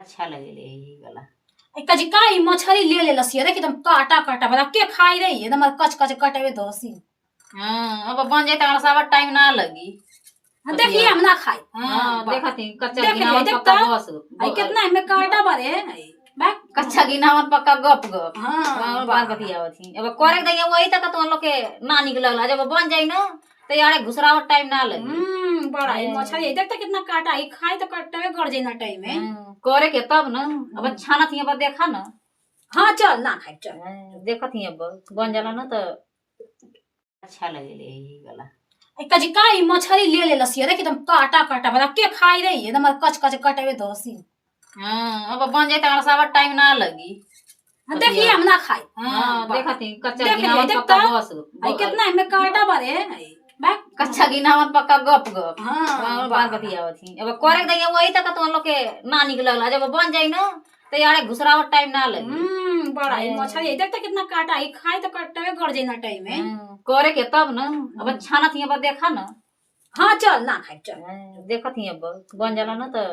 अच्छा लगेले यही वाला। कजी काई मछली ले ले लसी देख एकदम काटा काटा बता के खाई रही एकदम कच कच कटवे दोसी। हां अब बन जाए त सब टाइम ना लगी। देखिए हम ना खाई। हां देखती कच्चा देख गिनावन देख पक्का बस। आई कितना में काटा बारे बा कच्चा गिनावन पक्का गप गप। हां बात बतियावती अब करे दैया वही तक तो लोग के ना निकलला जब बन जाई ना तो यारे घुसरावट टाइम ना लगी। बड़ा ही मछली देख त कितना काटा आई खाई त कटवे गड़ जाई ना टाइम में। करे के तब ना अब छाना थी अब देखा ना। हां चल ना खाई चल। देखत ही अब बन जाला ना तो अच्छा लगेले यही वाला। कजी काई मछली ले ले लसी देख एकदम काटा काटा बता के खाई रही एकदम कच कच कटवे दोसी। हां अब बन जाए त सब टाइम ना लगी। देखिए हम ना खाई। हां देखती कच्चा देख गिनावन देख पक्का बस। आई कितना में काटा बारे बा कच्चा गिनावन पक्का गप गप। हां बात बतियावती अब करे दैया वही तक तो लोग के ना निकलला जब बन जाई ना तो यारे घुसरावट टाइम ना लगी। बड़ा ही मछली देख त कितना काटा आई खाई त कटवे गड़ जाई ना टाइम में। करे के तब ना अब छाना थी अब देखा ना। हां चल ना खाई चल। देखत ही अब बन जाला ना तो